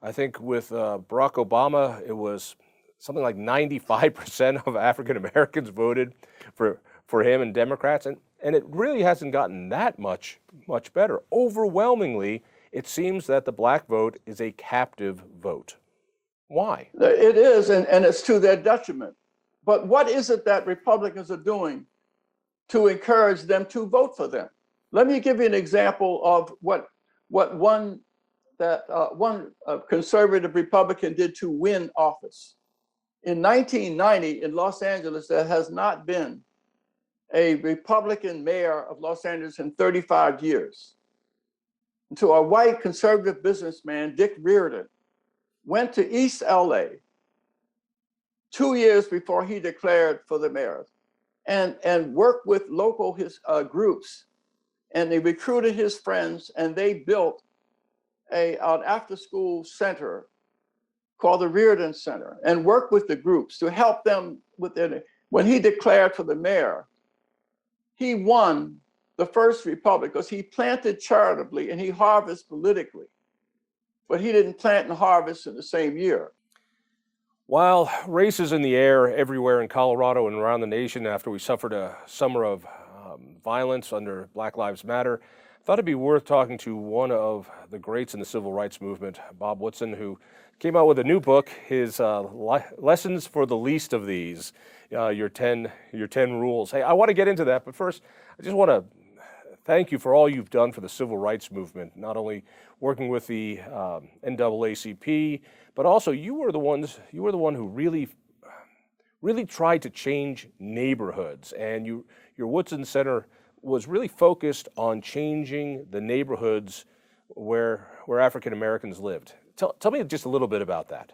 I think with Barack Obama, it was something like 95% of African Americans voted for him and Democrats, and it really hasn't gotten that much better. Overwhelmingly, it seems that the black vote is a captive vote. Why? It is, and it's to their detriment. But what is it that Republicans are doing to encourage them to vote for them? Let me give you an example of what one conservative Republican did to win office. In 1990 in Los Angeles, there has not been a Republican mayor of Los Angeles in 35 years. And so a white conservative businessman, Dick Riordan, went to East LA 2 years before he declared for the mayor and worked with local groups. And they recruited his friends and they built an after-school center called the Riordan Center and worked with the groups to help them with it. When he declared for the mayor, he won the first republic because he planted charitably and he harvested politically, but he didn't plant and harvest in the same year. While race is in the air everywhere in Colorado and around the nation after we suffered a summer of violence under Black Lives Matter, I thought it'd be worth talking to one of the greats in the civil rights movement, Bob Woodson, who came out with a new book, his Lessons for the Least of These, your 10 rules. Hey, I want to get into that, but first, I just want to thank you for all you've done for the civil rights movement, not only working with the NAACP, but also you were the one who really tried to change neighborhoods, and your Woodson Center was really focused on changing the neighborhoods where African Americans lived. Tell me just a little bit about that.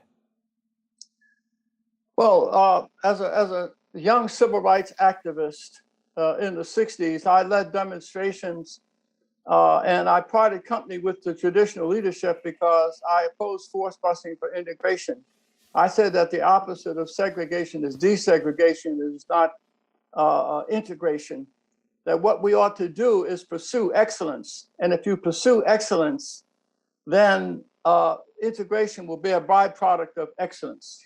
Well, as a young civil rights activist in the 60s, I led demonstrations and I parted company with the traditional leadership because I opposed force busing for integration. I said that the opposite of segregation is desegregation, it is not integration. That what we ought to do is pursue excellence. And if you pursue excellence, then integration will be a byproduct of excellence.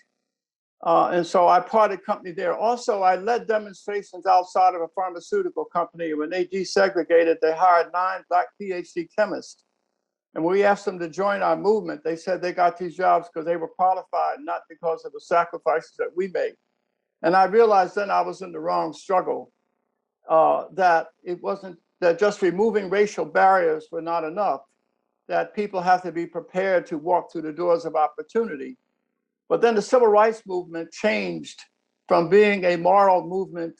And so I parted company there. Also, I led demonstrations outside of a pharmaceutical company. When they desegregated, they hired 9 Black PhD chemists. And when we asked them to join our movement, they said they got these jobs because they were qualified, not because of the sacrifices that we made. And I realized then I was in the wrong struggle, that it wasn't that just removing racial barriers were not enough, that people have to be prepared to walk through the doors of opportunity. But then the civil rights movement changed from being a moral movement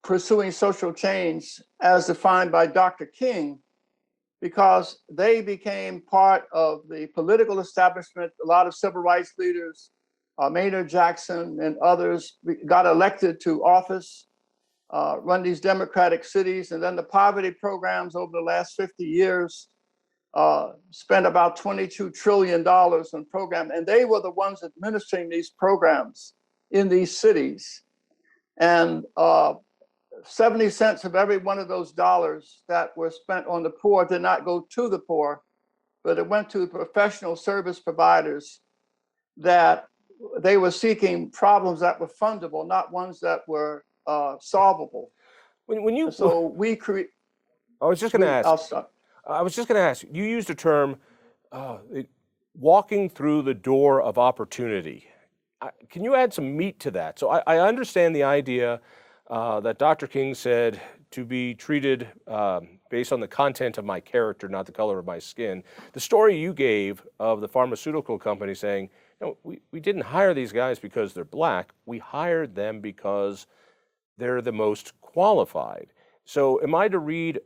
pursuing social change as defined by Dr. King, because they became part of the political establishment. A lot of civil rights leaders, Maynard Jackson and others, got elected to office, run these democratic cities. And then the poverty programs over the last 50 years spent about $22 trillion on programs. And they were the ones administering these programs in these cities. And 70 cents of every one of those dollars that were spent on the poor did not go to the poor, but it went to professional service providers that they were seeking problems that were fundable, not ones that were solvable. When you so we create. I was just going to ask. I'll stop. I was just going to ask. You used a term, walking through the door of opportunity. Can you add some meat to that? So I understand the idea that Dr. King said to be treated based on the content of my character, not the color of my skin. The story you gave of the pharmaceutical company saying, no, we didn't hire these guys because they're black. We hired them because they're the most qualified. So am I to read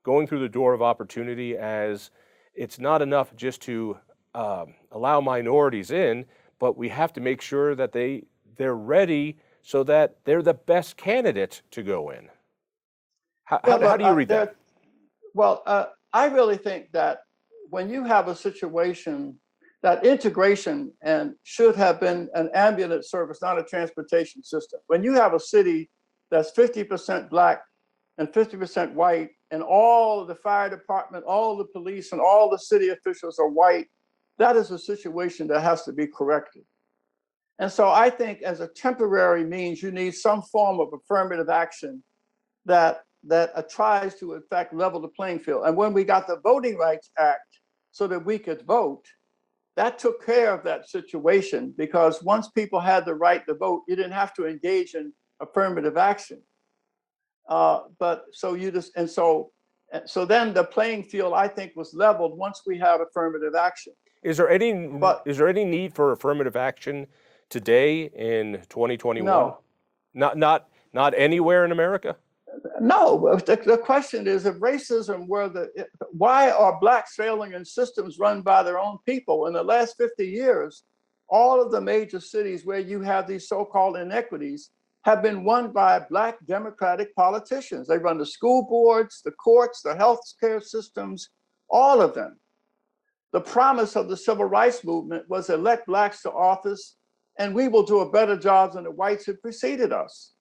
going through the door of opportunity as it's not enough just to allow minorities in, but we have to make sure that they're ready so that they're the best candidate to go in? How do you read that? Well, I really think that when you have a situation that integration and should have been an ambulance service, not a transportation system. When you have a city that's 50% black and 50% white, and all the fire department, all the police, and all the city officials are white, that is a situation that has to be corrected. And so I think as a temporary means, you need some form of affirmative action that tries to, in fact, level the playing field. And when we got the Voting Rights Act so that we could vote, that took care of that situation, because once people had the right to vote, you didn't have to engage in affirmative action. But so you just, and so then the playing field, I think, was leveled once we had affirmative action. Is there any But is there any need for affirmative action today in 2021? no, Not anywhere in America? no. The question is, if racism were why are blacks failing in systems run by their own people? In the last 50 years, all of the major cities where you have these so-called inequities have been won by black Democratic politicians. They run the school boards, the courts, the healthcare systems, all of them. The promise of the civil rights movement was elect blacks to office, and we will do a better job than the whites who preceded us.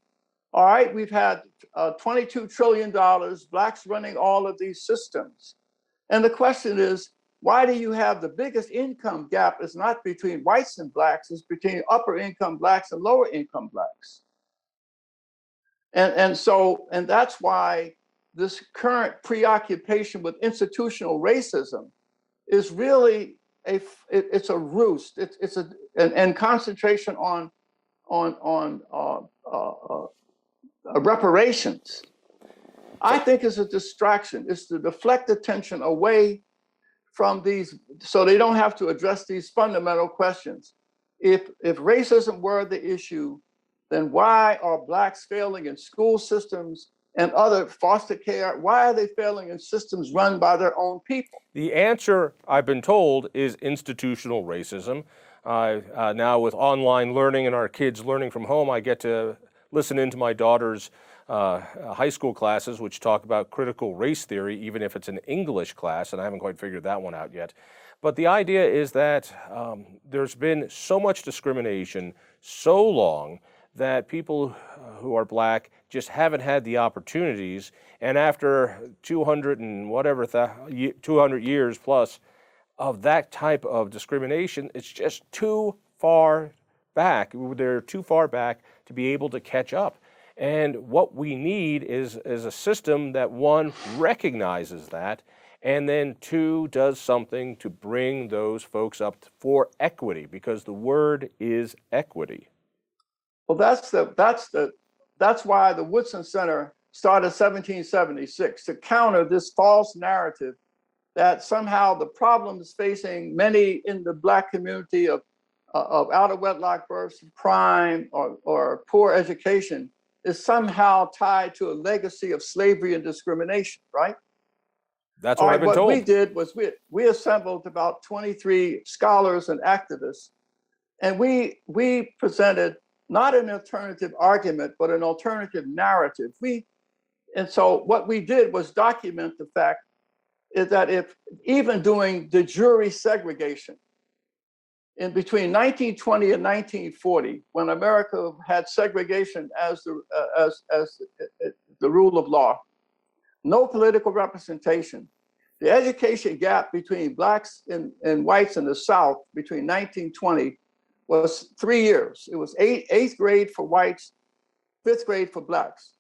All right, we've had $22 trillion, blacks running all of these systems. And the question is, why do you have the biggest income gap is not between whites and blacks, it's between upper income blacks and lower income blacks. And that's why this current preoccupation with institutional racism is really it's a roost. It's a concentration on reparations. I think is a distraction. It's to deflect attention away from these, so they don't have to address these fundamental questions. If racism were the issue, then why are blacks failing in school systems and other foster care? Why are they failing in systems run by their own people? The answer, I've been told, is institutional racism. Now with online learning and our kids learning from home, I get to listen into my daughter's high school classes, which talk about critical race theory, even if it's an English class, and I haven't quite figured that one out yet. But the idea is that there's been so much discrimination so long that people who are black just haven't had the opportunities, and after 200 and whatever 200 years plus of that type of discrimination, it's just too far back. They're too far back to be able to catch up. And what we need is a system that, one, recognizes that, and then two, does something to bring those folks up for equity, because the word is equity. Well, that's why the Woodson Center started in 1776, to counter this false narrative that somehow the problems facing many in the black community of out of wedlock births, crime, or poor education is somehow tied to a legacy of slavery and discrimination, right? That's what I've been told. What we did was we assembled about 23 scholars and activists, and we presented not an alternative argument, but an alternative narrative. And so what we did was document the fact is that if even doing the jury segregation in between 1920 and 1940, when America had segregation as the rule of law, no political representation, the education gap between blacks and whites in the South between 1920 was 3 years. It was eighth grade for whites, 5th grade for blacks.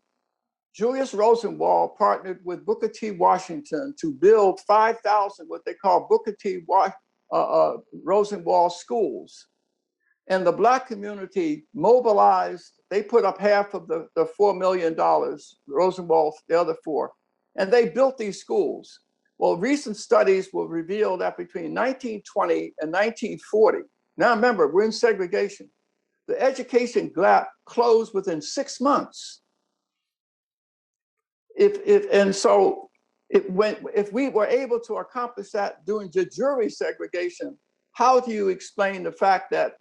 Julius Rosenwald partnered with Booker T. Washington to build 5,000 what they call Booker T. Rosenwald schools. And the black community mobilized, they put up half of the $4 million, Rosenwald, the other four, and they built these schools. Well, recent studies will reveal that between 1920 and 1940, now remember, we're in segregation, the education gap closed within 6 months. If we were able to accomplish that doing the jury segregation, how do you explain the fact that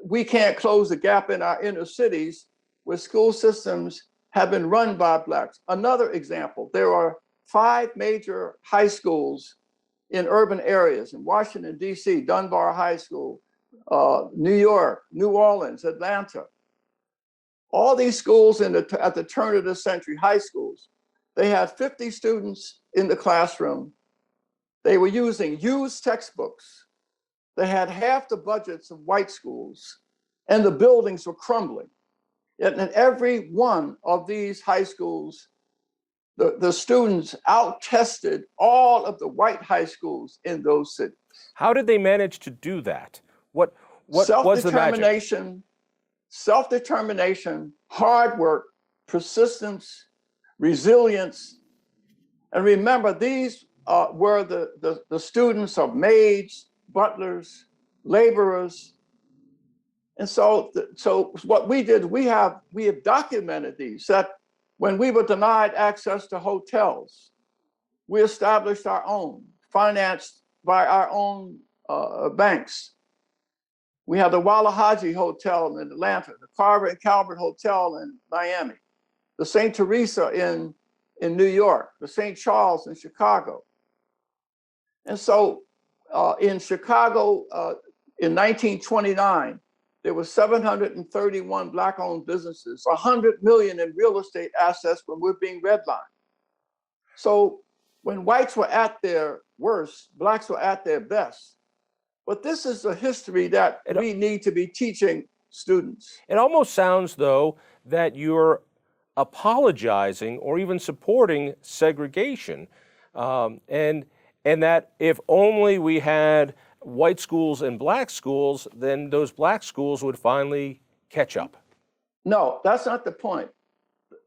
we can't close the gap in our inner cities where school systems have been run by blacks? Another example, there are 5 major high schools in urban areas in Washington, D.C., Dunbar High School, New York, New Orleans, Atlanta. All these schools at the turn of the century, high schools, they had 50 students in the classroom. They were using used textbooks. They had half the budgets of white schools, and the buildings were crumbling. And in every one of these high schools, the students out-tested all of the white high schools in those cities. How did they manage to do that? What was the magic? Self-determination, self-determination, hard work, persistence, resilience. And remember, these were the students of maids, butlers, laborers. And so what we did, we have documented these, that when we were denied access to hotels, we established our own, financed by our own banks. We have the Wallahaji Hotel in Atlanta, the Carver and Calvert Hotel in Miami, the St. Teresa in New York, the St. Charles in Chicago. And so in Chicago in 1929, there were 731 Black-owned businesses, 100 million in real estate assets when we're being redlined. So when whites were at their worst, Blacks were at their best. But this is the history that we need to be teaching students. It almost sounds, though, that you're apologizing or even supporting segregation, and that if only we had white schools and black schools, then those black schools would finally catch up. No, that's not the point.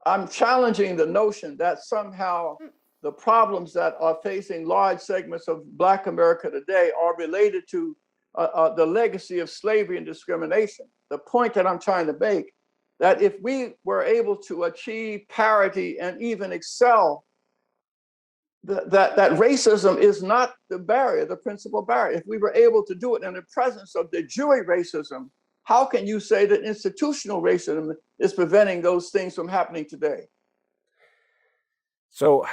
I'm challenging the notion that somehow the problems that are facing large segments of Black America today are related to the legacy of slavery and discrimination. The point that I'm trying to make, that if we were able to achieve parity and even excel, that racism is not the barrier, the principal barrier. If we were able to do it in the presence of de jure racism, how can you say that institutional racism is preventing those things from happening today? So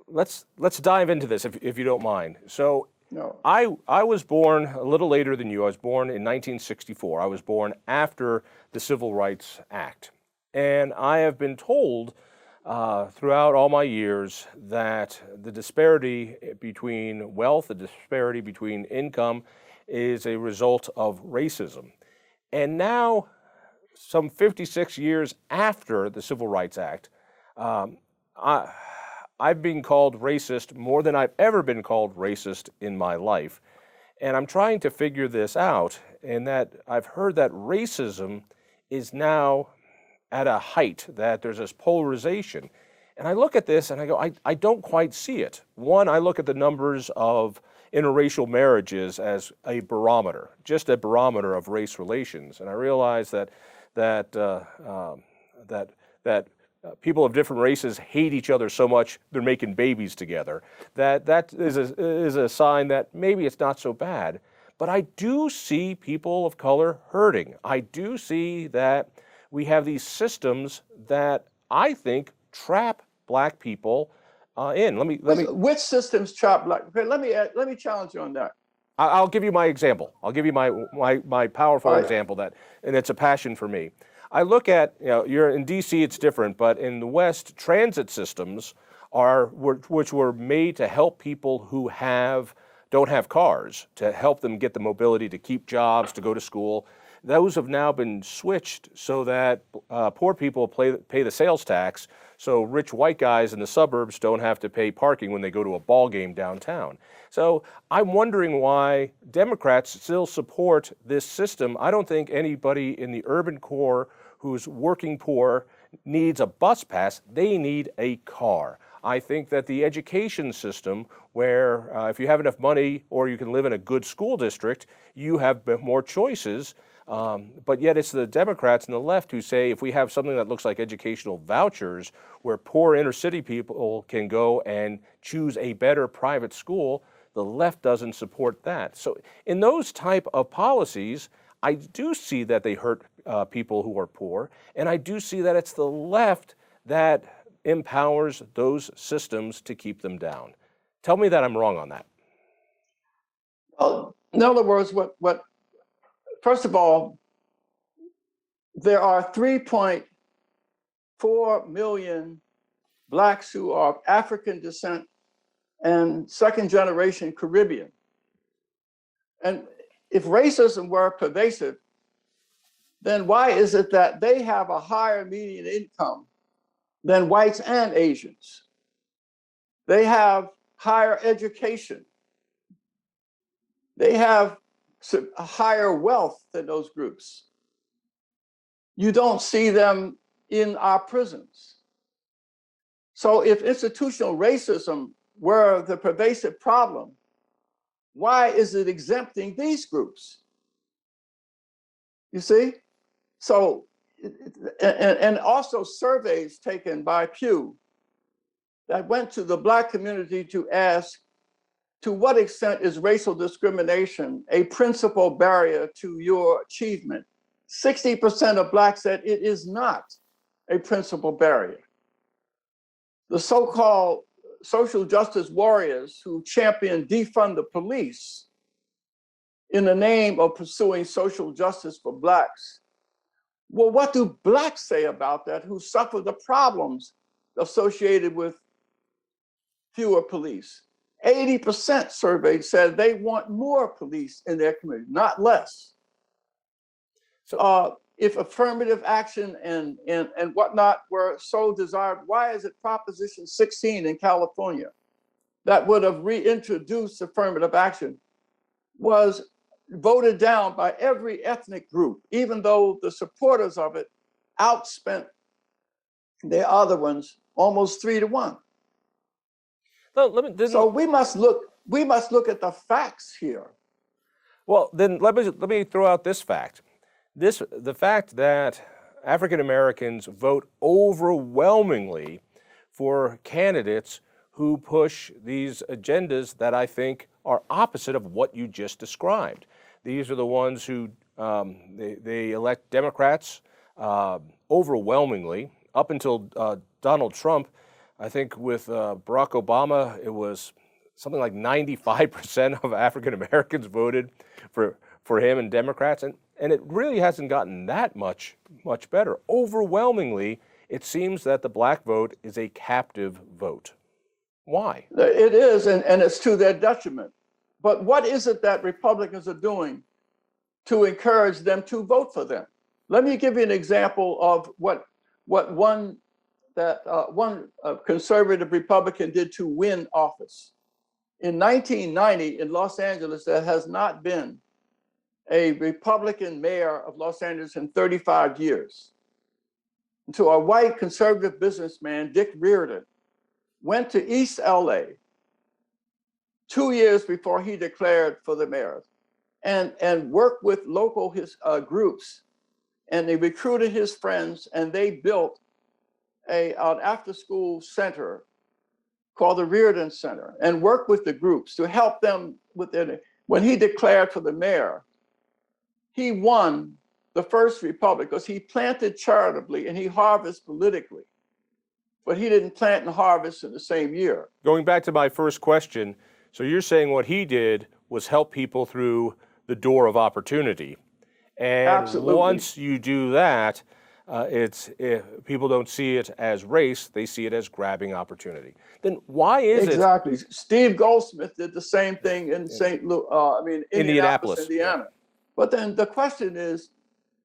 let's dive into this, if you don't mind. So no. I was born a little later than you. I was born in 1964. I was born after the Civil Rights Act. And I have been told throughout all my years that the disparity between wealth, the disparity between income is a result of racism. And now, some 56 years after the Civil Rights Act, I've been called racist more than I've ever been called racist in my life. And I'm trying to figure this out, and that I've heard that racism is now at a height, that there's this polarization. And I look at this and I go, I don't quite see it. One, I look at the numbers of interracial marriages as a barometer, just a barometer of race relations. And I realize that people of different races hate each other so much they're making babies together. That is a sign that maybe it's not so bad. But I do see people of color hurting. I do see that we have these systems that I think trap Black people in. Let me. Which systems trap Black? Okay, let me challenge you on that. I'll give you my example. I'll give you my powerful example and it's a passion for me. I look at, you're in D.C. it's different, but in the West, transit systems which were made to help people who don't have cars, to help them get the mobility to keep jobs, to go to school. Those have now been switched so that poor people pay the sales tax, so rich white guys in the suburbs don't have to pay parking when they go to a ball game downtown. So I'm wondering why Democrats still support this system. I don't think anybody in the urban core who's working poor needs a bus pass. They need a car. I think that the education system, where if you have enough money or you can live in a good school district, you have more choices. But yet it's the Democrats and the left who say if we have something that looks like educational vouchers where poor inner city people can go and choose a better private school, the left doesn't support that. So in those type of policies, I do see that they hurt people who are poor, and I do see that it's the left that empowers those systems to keep them down. Tell me that I'm wrong on that. Well, in other words, first of all, there are 3.4 million Blacks who are of African descent and second generation Caribbean. And if racism were pervasive, then why is it that they have a higher median income than whites and Asians? They have higher education. They have a higher wealth than those groups. You don't see them in our prisons. So if institutional racism were the pervasive problem, why is it exempting these groups? You see? So, and also surveys taken by Pew that went to the Black community to ask, to what extent is racial discrimination a principal barrier to your achievement? 60% of Blacks said it is not a principal barrier. The so-called social justice warriors who champion defund the police in the name of pursuing social justice for Blacks. Well, what do Blacks say about that who suffer the problems associated with fewer police? 80% surveyed said they want more police in their community, not less. So if affirmative action and whatnot were so desired, why is it Proposition 16 in California that would have reintroduced affirmative action was voted down by every ethnic group, even though the supporters of it outspent the other ones almost 3-1. So we must look at the facts here. Well, then let me throw out this fact. The fact that African Americans vote overwhelmingly for candidates who push these agendas that I think are opposite of what you just described. These are the ones who they elect Democrats overwhelmingly. Up until Donald Trump, I think with Barack Obama, it was something like 95% of African Americans voted for him and Democrats, and it really hasn't gotten that much better. Overwhelmingly, it seems that the Black vote is a captive vote. Why? It is, and it's to their detriment. But what is it that Republicans are doing to encourage them to vote for them? Let me give you an example of what one conservative Republican did to win office. In 1990 in Los Angeles, there has not been a Republican mayor of Los Angeles in 35 years. Until a white conservative businessman, Dick Riordan, went to East LA 2 years before he declared for the mayor and worked with local groups, and they recruited his friends, and they built an after-school center called the Riordan Center and worked with the groups to help them with their. When he declared for the mayor, he won the first republic because he planted charitably and he harvested politically, but he didn't plant and harvest in the same year. Going back to my first question, so you're saying what he did was help people through the door of opportunity. And Absolutely. Once you do that, people don't see it as race, they see it as grabbing opportunity. Then why is exactly. Steve Goldsmith did the same thing in Indianapolis, Indiana. Yeah. But then the question is,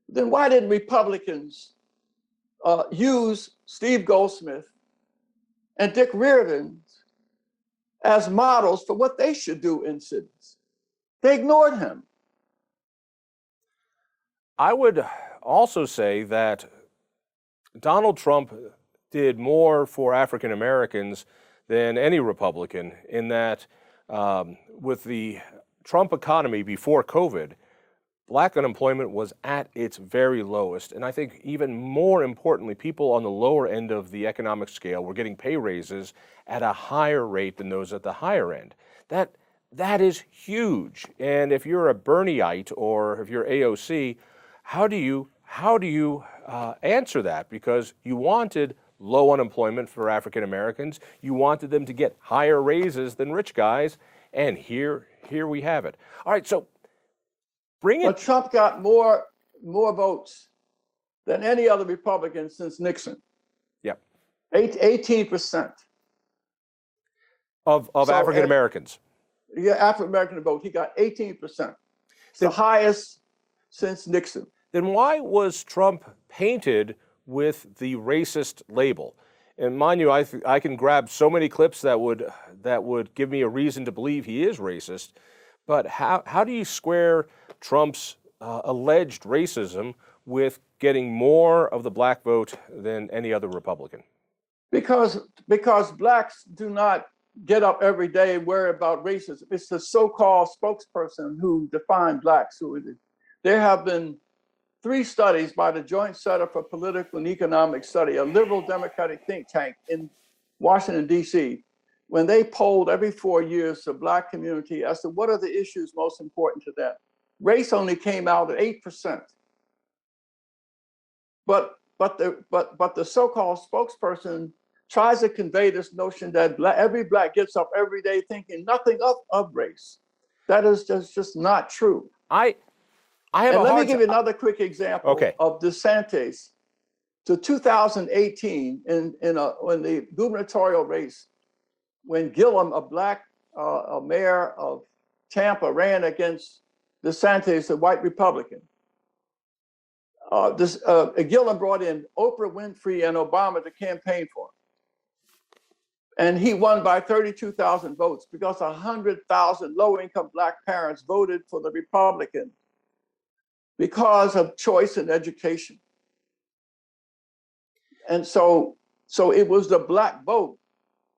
then why didn't Republicans use Steve Goldsmith and Dick Riordan as models for what they should do in cities? They ignored him. I would also say that Donald Trump did more for African Americans than any Republican, in that with the Trump economy before COVID, Black unemployment was at its very lowest. And I think even more importantly, people on the lower end of the economic scale were getting pay raises at a higher rate than those at the higher end. That is huge. And if you're a Bernieite or if you're AOC, how do you answer that? Because you wanted low unemployment for African Americans, you wanted them to get higher raises than rich guys, and here we have it. All right, so But Trump got more votes than any other Republican since Nixon. Yeah, 18% of African Americans. Yeah, African American vote. He got 18%. It's the highest since Nixon. Then why was Trump painted with the racist label? And mind you, I can grab so many clips that would give me a reason to believe he is racist. But how do you square Trump's alleged racism with getting more of the black vote than any other Republican? Because blacks do not get up every day and worry about racism. It's the so-called spokesperson who defined blacks. There have been 3 studies by the Joint Center for Political and Economic Study, a liberal democratic think tank in Washington, D.C., when they polled every 4 years the black community as to what are the issues most important to them. Race only came out at 8%. But the so-called spokesperson tries to convey this notion that every black gets up every day thinking nothing of race. That is just not true. I have And a let me hard give you another quick example of DeSantis. To 2018, in the gubernatorial race, when Gillum, a black a mayor of Tampa, ran against DeSantis, a white Republican, Gillum brought in Oprah Winfrey and Obama to campaign for him. And he won by 32,000 votes because 100,000 low-income black parents voted for the Republican because of choice in education. And so it was the black vote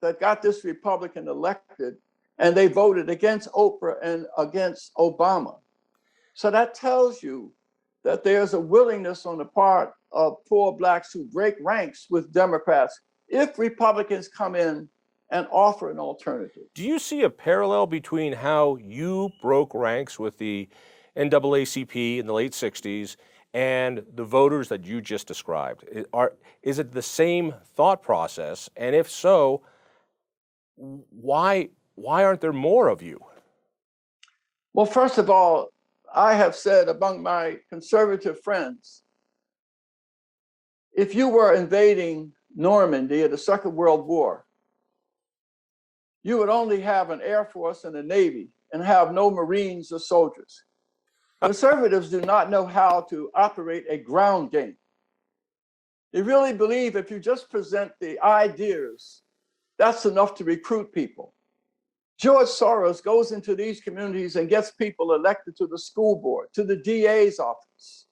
that got this Republican elected, and they voted against Oprah and against Obama. So that tells you that there's a willingness on the part of poor blacks to break ranks with Democrats if Republicans come in and offer an alternative. Do you see a parallel between how you broke ranks with the NAACP in the late 60s and the voters that you just described? Is it the same thought process? And if so, why aren't there more of you? Well, first of all, I have said among my conservative friends, if you were invading Normandy in the Second World War, you would only have an Air Force and a Navy and have no Marines or soldiers. Conservatives do not know how to operate a ground game. They really believe if you just present the ideas, that's enough to recruit people. George Soros goes into these communities and gets people elected to the school board, to the DA's office.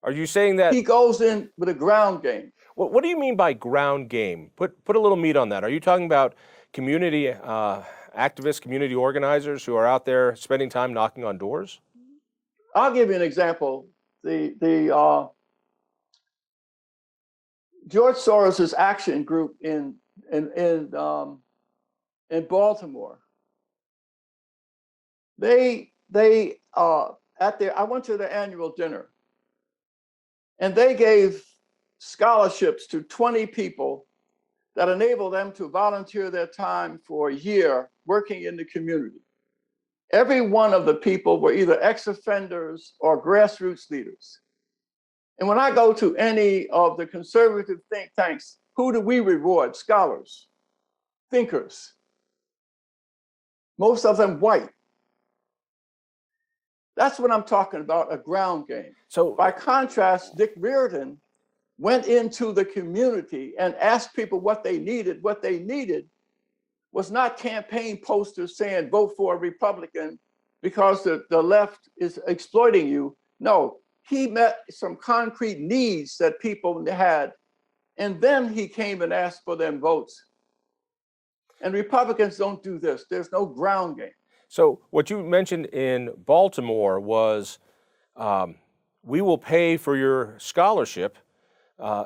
Are you saying that he goes in with a ground game? What do you mean by ground game? Put a little meat on that. Are you talking about community activists, community organizers who are out there spending time knocking on doors? I'll give you an example. George Soros's action group in Baltimore. I went to their annual dinner, and they gave scholarships to 20 people that enabled them to volunteer their time for a year working in the community. Every one of the people were either ex-offenders or grassroots leaders. And when I go to any of the conservative think tanks, who do we reward? Scholars, thinkers, most of them white. That's what I'm talking about, a ground game. So by contrast, Dick Riordan went into the community and asked people what they needed. What they needed was not campaign posters saying vote for a Republican because the left is exploiting you. No, he met some concrete needs that people had, and then he came and asked for them votes. And Republicans don't do this. There's no ground game. So what you mentioned in Baltimore was we will pay for your scholarship.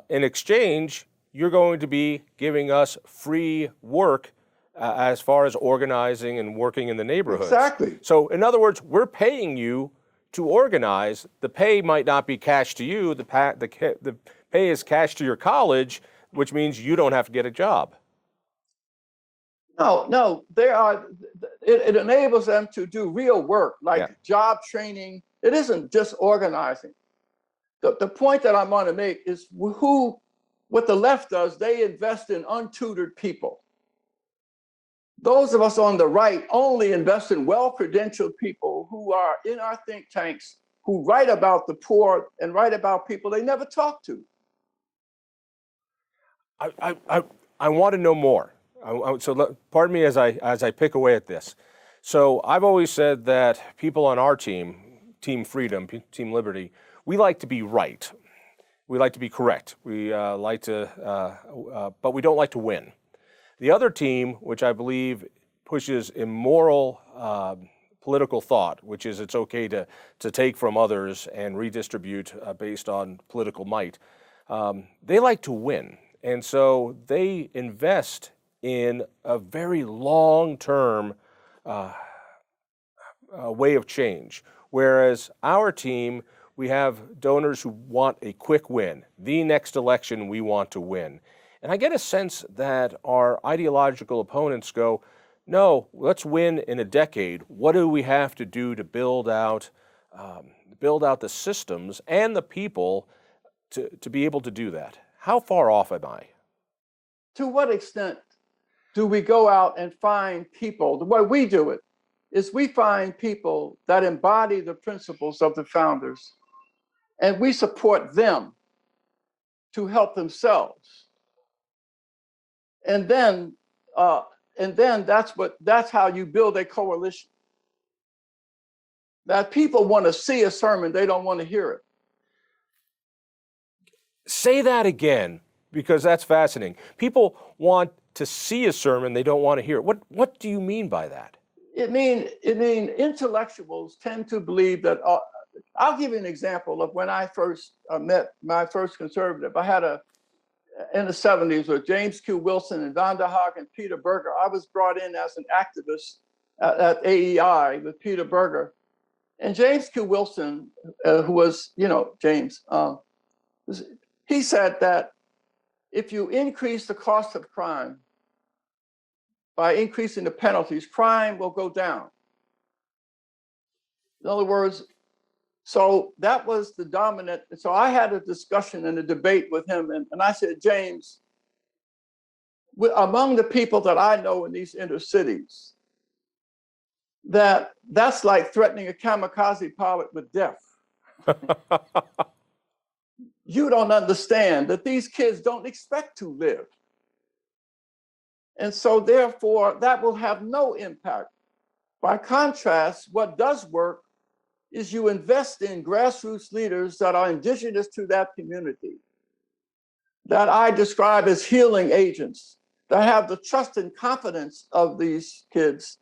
In exchange, you're going to be giving us free work as far as organizing and working in the neighborhoods. Exactly. So in other words, we're paying you to organize. The pay might not be cash to you. The pay is cash to your college, which means you don't have to get a job. No, it enables them to do real work, like job training. It isn't just organizing. The point that I want to make is what the left does, they invest in untutored people. Those of us on the right only invest in well-credentialed people who are in our think tanks, who write about the poor and write about people they never talk to. I want to know more. Pardon me as I pick away at this. So I've always said that people on our team, Team Freedom, Team Liberty, we like to be right. We like to be correct. We like to, but we don't like to win. The other team, which I believe pushes immoral political thought, which is it's okay to take from others and redistribute based on political might, they like to win. And so they invest in a very long-term way of change. Whereas our team, we have donors who want a quick win. The next election we want to win. And I get a sense that our ideological opponents go, no, let's win in a decade. What do we have to do to build out the systems and the people to be able to do that? How far off am I? To what extent do we go out and find people? The way we do it is we find people that embody the principles of the founders, and we support them to help themselves. And then that's how you build a coalition. That people want to see a sermon, they don't want to hear it. Say that again, because that's fascinating. People want to see a sermon, they don't want to hear it. What do you mean by that? It mean intellectuals tend to believe that. I'll give you an example of when I first met my first conservative. I had in the 70s with James Q. Wilson and Van der Haag and Peter Berger. I was brought in as an activist at AEI with Peter Berger. And James Q. Wilson, who was, James, he said that if you increase the cost of crime by increasing the penalties, crime will go down. In other words, so that was the dominant. So I had a discussion and a debate with him. And I said, James, among the people that I know in these inner cities, that's like threatening a kamikaze pilot with death. You don't understand that these kids don't expect to live. And so therefore, that will have no impact. By contrast, what does work is you invest in grassroots leaders that are indigenous to that community, that I describe as healing agents, that have the trust and confidence of these kids.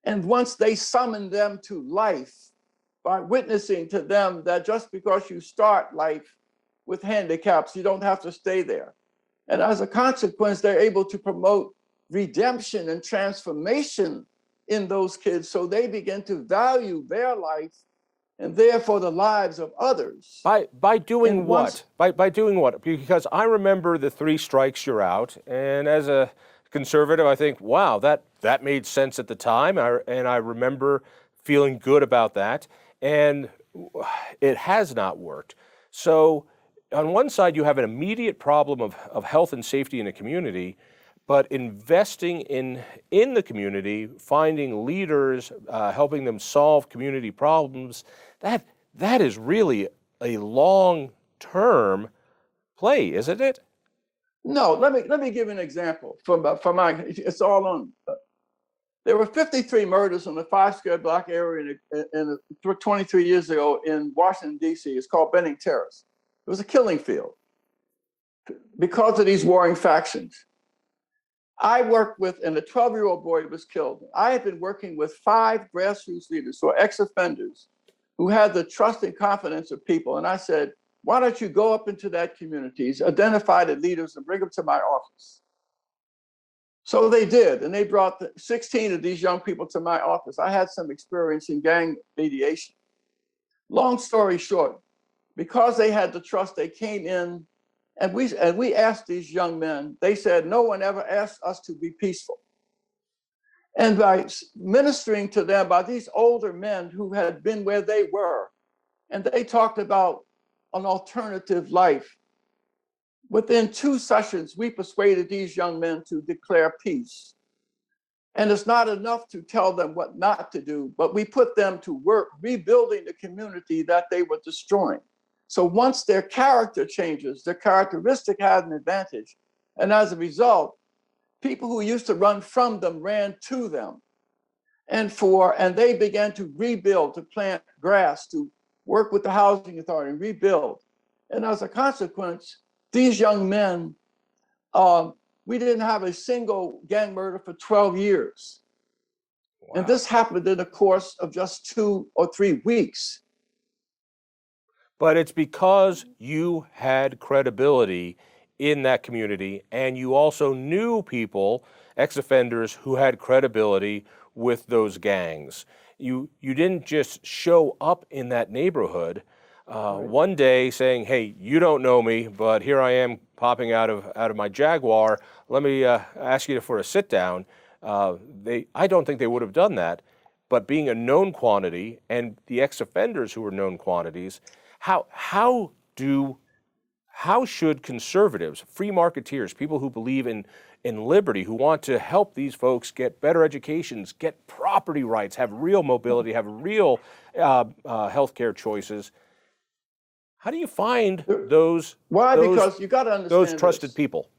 And once they summon them to life by witnessing to them that just because you start life with handicaps, you don't have to stay there. And as a consequence, they're able to promote redemption and transformation in those kids, so they begin to value their life and therefore the lives of others. By doing what? By doing what? Because I remember the 3 strikes you're out, and as a conservative, I think, wow, that made sense at the time, and I remember feeling good about that, and it has not worked. So on one side, you have an immediate problem of health and safety in a community, but investing in the community, finding leaders, helping them solve community problems, that is really a long-term play, isn't it? No, let me give you an example from my. It's all on. There were 53 murders in the 5 square block area in 23 years ago in Washington, D.C. It's called Benning Terrace. It was a killing field because of these warring factions. I worked with, and a 12-year-old boy was killed. I had been working with 5 grassroots leaders who are ex-offenders who had the trust and confidence of people. And I said, why don't you go up into that communities, identify the leaders, and bring them to my office? So they did, and they brought 16 of these young people to my office. I had some experience in gang mediation. Long story short, because they had the trust, they came in, and we asked these young men. They said, no one ever asked us to be peaceful. And by ministering to them, by these older men who had been where they were, and they talked about an alternative life. Within 2 sessions, we persuaded these young men to declare peace. And it's not enough to tell them what not to do, but we put them to work rebuilding the community that they were destroying. So once their character changes, their characteristic had an advantage. And as a result, people who used to run from them ran to them. And they began to rebuild, to plant grass, to work with the housing authority and rebuild. And as a consequence, these young men, we didn't have a single gang murder for 12 years. Wow. And this happened in the course of just 2 or 3 weeks. But it's because you had credibility in that community, and you also knew people, ex-offenders, who had credibility with those gangs. You didn't just show up in that neighborhood one day saying, "Hey, you don't know me, but here I am popping out of my Jaguar. Let me ask you for a sit down." I don't think they would have done that. But being a known quantity, and the ex-offenders who were known quantities, how should conservatives, free marketeers, people who believe in liberty, who want to help these folks get better educations, get property rights, have real mobility, have real healthcare choices, how do you find those? Why? Because you got to understand those trusted people.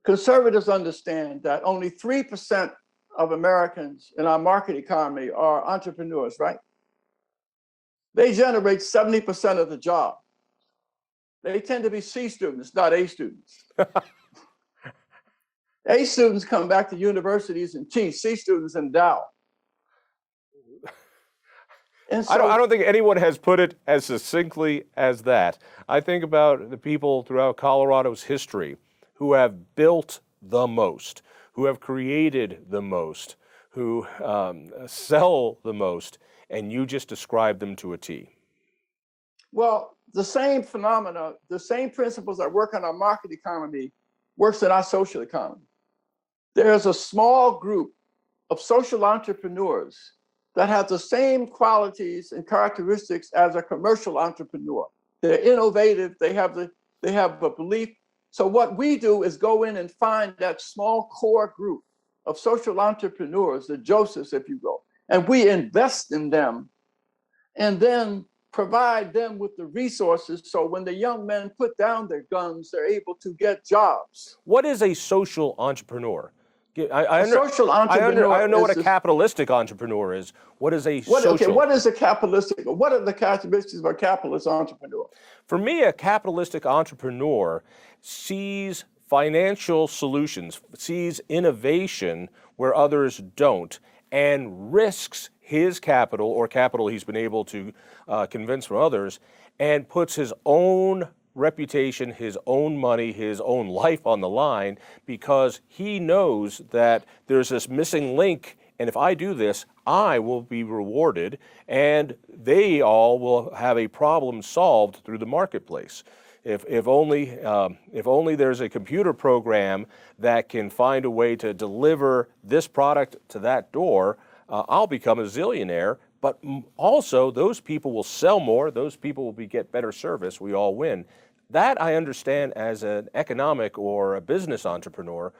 Conservatives understand that only 3% of Americans in our market economy are entrepreneurs, right? They generate 70% of the job. They tend to be C students, not A students. A students come back to universities and teach, C students endow. And so, I don't think anyone has put it as succinctly as that. I think about the people throughout Colorado's history who have built the most, who have created the most, who sell the most, and you just described them to a T. Well, the same phenomena, the same principles that work in our market economy works in our social economy. There's a small group of social entrepreneurs that have the same qualities and characteristics as a commercial entrepreneur. They're innovative, they have a belief. So what we do is go in and find that small core group of social entrepreneurs, the Josephs, if you will, and we invest in them and then provide them with the resources so when the young men put down their guns, they're able to get jobs. What is a social entrepreneur? Social entrepreneur. I know what a capitalistic entrepreneur is. What is a social? Okay, what is a capitalistic? What are the characteristics of a capitalist entrepreneur? For me, a capitalistic entrepreneur sees financial solutions, sees innovation where others don't, and risks his capital or capital he's been able to convince from others, and puts his own reputation, his own money, his own life on the line because he knows that there's this missing link, and if I do this, I will be rewarded, and they all will have a problem solved through the marketplace. If only there's a computer program that can find a way to deliver this product to that door, I'll become a zillionaire. But also, those people will sell more. Those people will get better service. We all win. That I understand as an economic or a business entrepreneur.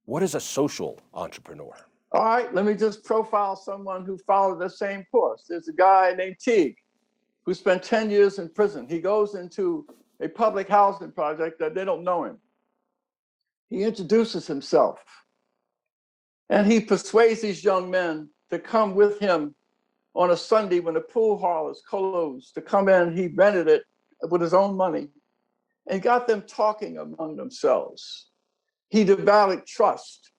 What is a social entrepreneur? All right, let me just profile someone who followed the same course. There's a guy named Teague who spent 10 years in prison. He goes into a public housing project that they don't know him. He introduces himself and he persuades these young men to come with him on a Sunday when the pool hall is closed, to come in. He rented it with his own money and got them talking among themselves. He developed trust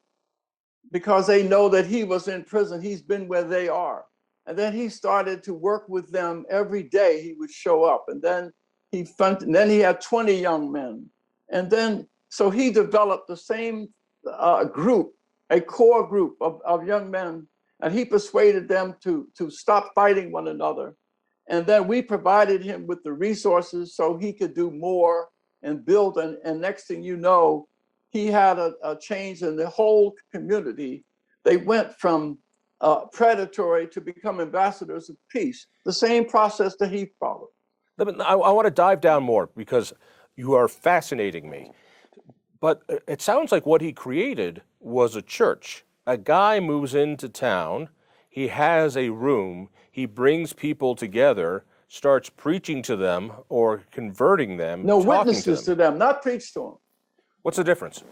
because they know that he was in prison. He's been where they are. And then he started to work with them every day. He would show up, and then he had 20 young men. And then, so he developed the same group, a core group of young men, and he persuaded them to stop fighting one another. And then we provided him with the resources so he could do more and build. And next thing you know, he had a change in the whole community. They went from predatory to become ambassadors of peace, the same process that he followed. I want to dive down more because you are fascinating me. But it sounds like what he created was a church. A guy moves into town, he has a room, he brings people together, starts preaching to them or converting them, No, talking to witnesses them. to them, not preach to them. What's the difference?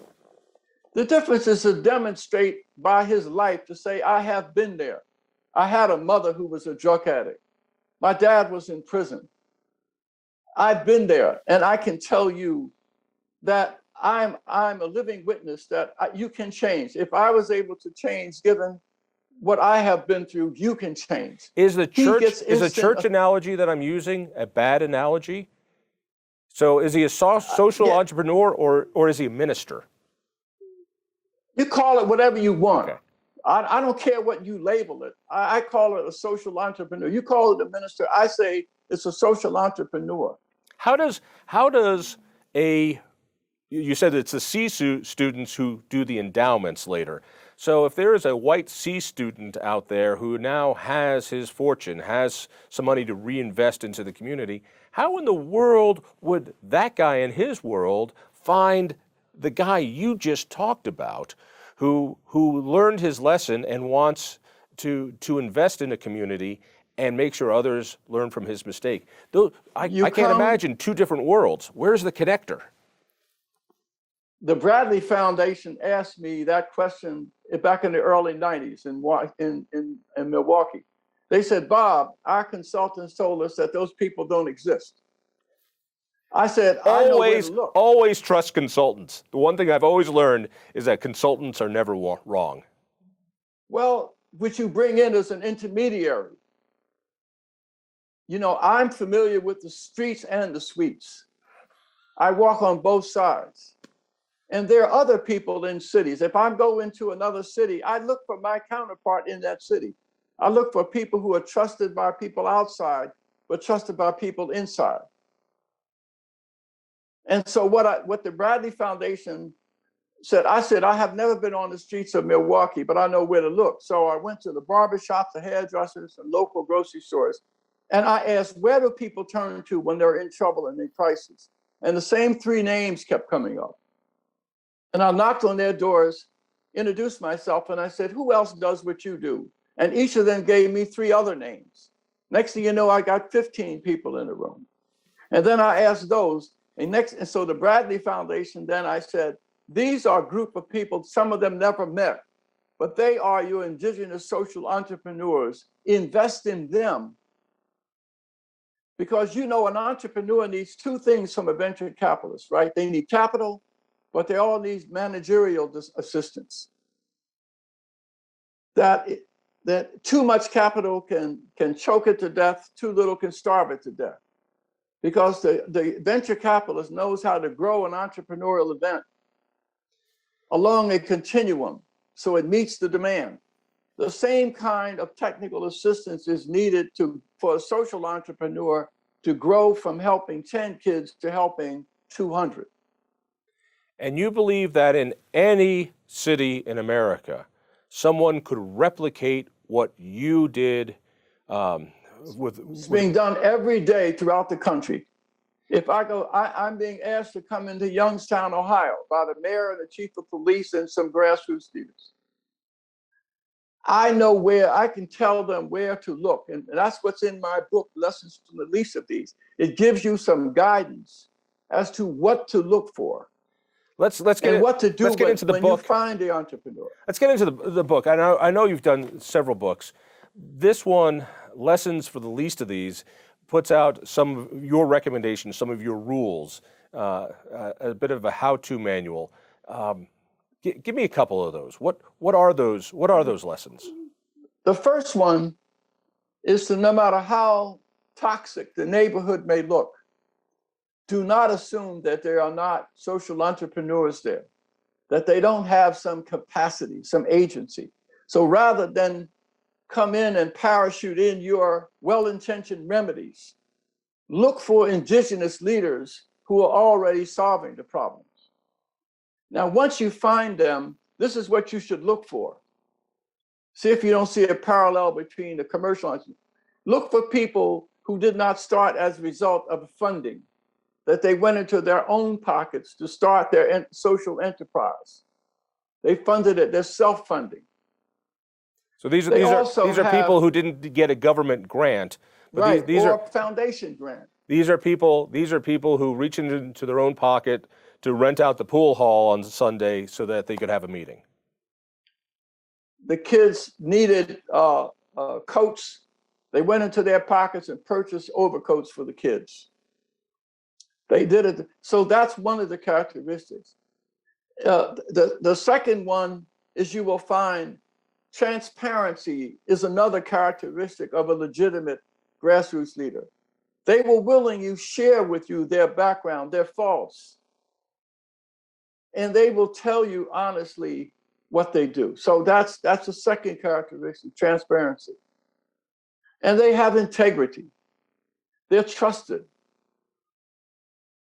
The difference is to demonstrate by his life, to say, I have been there. I had a mother who was a drug addict. My dad was in prison. I've been there, and I can tell you that I'm a living witness that you can change. If I was able to change, given what I have been through, you can change. Is the He church gets is the instant. church analogy that I'm using a bad analogy? So is he a social Yeah, entrepreneur or is he a minister? you call it whatever you want. Okay. I don't care what you label it. I call it a social entrepreneur. You call it a minister. I say it's a social entrepreneur. How does a you said it's the C students who do the endowments later. So if there is a white C student out there who now has his fortune, has some money to reinvest into the community, how in the world would that guy in his world find the guy you just talked about who learned his lesson and wants to invest in a community and make sure others learn from his mistake? I can't imagine two different worlds. Where's the connector? The Bradley Foundation asked me that question back in the early 90s in Milwaukee. They said, Bob, our consultants told us that those people don't exist. I said, I know where to look. Always trust consultants. The one thing I've always learned is that consultants are never wrong. Well, which you bring in as an intermediary. You know, I'm familiar with the streets and the suites. I walk on both sides. And there are other people in cities. If I go into another city, I look for my counterpart in that city. I look for people who are trusted by people outside, but trusted by people inside. And so what the Bradley Foundation said, I said, I have never been on the streets of Milwaukee, but I know where to look. So I went to the barbershops, the hairdressers, and local grocery stores. And I asked, where do people turn to when they're in trouble and in crisis? And the same three names kept coming up. And I knocked on their doors, introduced myself, and I said, who else does what you do? And each of them gave me three other names. Next thing you know, I got 15 people in the room. And then I asked those, and so the Bradley Foundation, then I said, these are a group of people, some of them never met, but they are your indigenous social entrepreneurs. Invest in them. Because you know, an entrepreneur needs two things from a venture capitalist, right? They need capital, but they all need managerial assistance. That too much capital can choke it to death, too little can starve it to death. Because the venture capitalist knows how to grow an entrepreneurial event along a continuum so it meets the demand. The same kind of technical assistance is needed for a social entrepreneur to grow from helping 10 kids to helping 200. And you believe that in any city in America, someone could replicate what you did It's being done every day throughout the country. If I go, I'm being asked to come into Youngstown, Ohio, by the mayor and the chief of police and some grassroots leaders. I know where I can tell them where to look. And that's what's in my book, Lessons from the Least of These. It gives you some guidance as to what to look for. Let's get what to do into the when book. You find the entrepreneur. Let's get into the book. I know you've done several books. This one, Lessons for the Least of These, puts out some of your recommendations, some of your rules, a bit of a how-to manual. Give me a couple of those. What are those? What are those lessons? The first one is to, no matter how toxic the neighborhood may look, do not assume that there are not social entrepreneurs there, that they don't have some capacity, some agency. So rather than come in and parachute in your well-intentioned remedies, look for indigenous leaders who are already solving the problems. Now, once you find them, this is what you should look for. See if you don't see a parallel between the commercial. Look for people who did not start as a result of funding, that they went into their own pockets to start their social enterprise. They funded it. They're self-funding. So these They are also these are have, people who didn't get a government grant, but right, these or are a foundation grant. these are people who reach into their own pocket to rent out the pool hall on Sunday so that they could have a meeting. The kids needed coats. They went into their pockets and purchased overcoats for the kids. They did it. So that's one of the characteristics. The second one is you will find transparency is another characteristic of a legitimate grassroots leader. They will willingly share with you their background, their faults, and they will tell you honestly what they do. So that's the second characteristic, transparency. And they have integrity. They're trusted.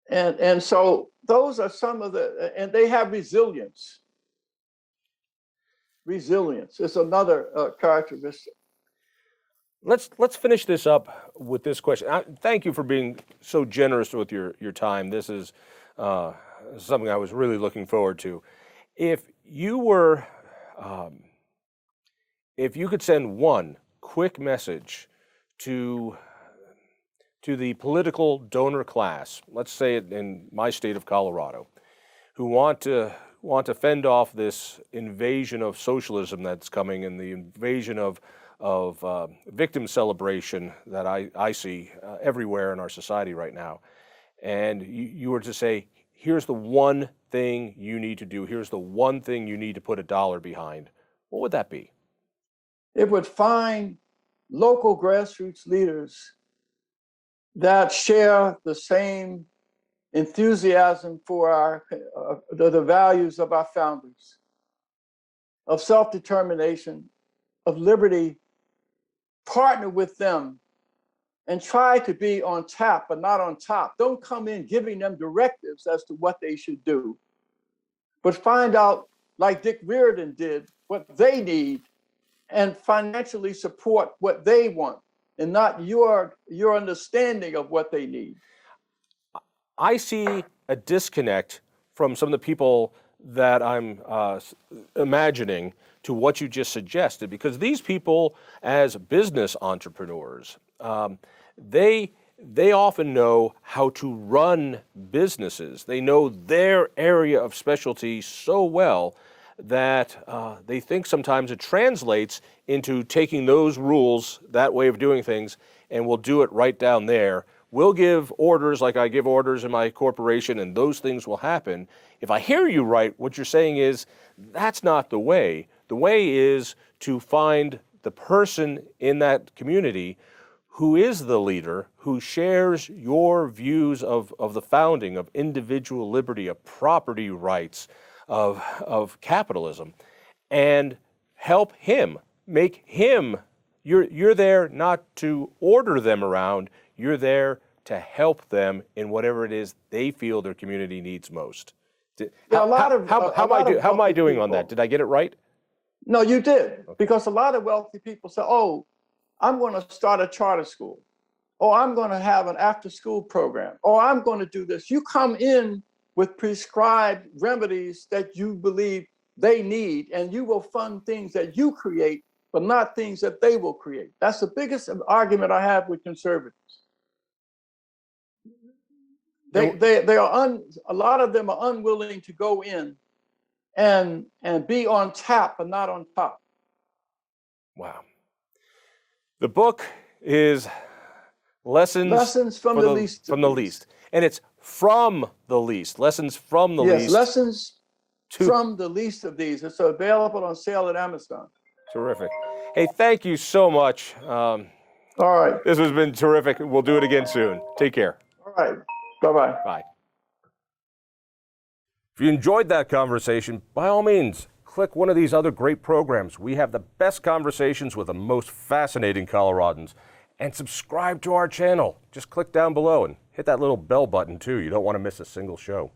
And so those are some of and they have resilience. Resilience is another characteristic. Let's finish this up with this question. Thank you for being so generous with your time. This is something I was really looking forward to. If you could send one quick message to the political donor class, let's say it in my state of Colorado, who want to fend off this invasion of socialism that's coming and the invasion of victim celebration that I see everywhere in our society right now, and you were to say, here's the one thing you need to do, here's the one thing you need to put $1 behind, what would that be? It would find local grassroots leaders that share the same enthusiasm for the values of our founders, of self-determination, of liberty. Partner with them and try to be on tap, but not on top. Don't come in giving them directives as to what they should do, but find out, like Dick Riordan did, what they need and financially support what they want and not your understanding of what they need. I see a disconnect from some of the people that I'm imagining to what you just suggested, because these people, as business entrepreneurs, they often know how to run businesses. They know their area of specialty so well that they think sometimes it translates into taking those rules, that way of doing things, and we'll do it right down there. We'll give orders like I give orders in my corporation, and those things will happen. If I hear you right, what you're saying is that's not the way. The way is to find the person in that community who is the leader, who shares your views of the founding, of individual liberty, of property rights, of capitalism, and help him, make him, you're there not to order them around, you're there to help them in whatever it is they feel their community needs most. How am I doing on that? Did I get it right? No, you did. Okay. Because a lot of wealthy people say, oh, I'm going to start a charter school, or I'm going to have an after-school program, or I'm going to do this. You come in with prescribed remedies that you believe they need, and you will fund things that you create, but not things that they will create. That's the biggest argument I have with conservatives. A lot of them are unwilling to go in and be on tap, but not on top. Wow. The book is Lessons from the Least. From the Least. And it's from the least. Lessons from the least. Yes, lessons from the least of these. It's available on sale at Amazon. Terrific. Hey, thank you so much. All right. This has been terrific. We'll do it again soon. Take care. All right. Bye-bye. Bye. If you enjoyed that conversation, by all means, click one of these other great programs. We have the best conversations with the most fascinating Coloradans. And subscribe to our channel. Just click down below and hit that little bell button too. You don't want to miss a single show.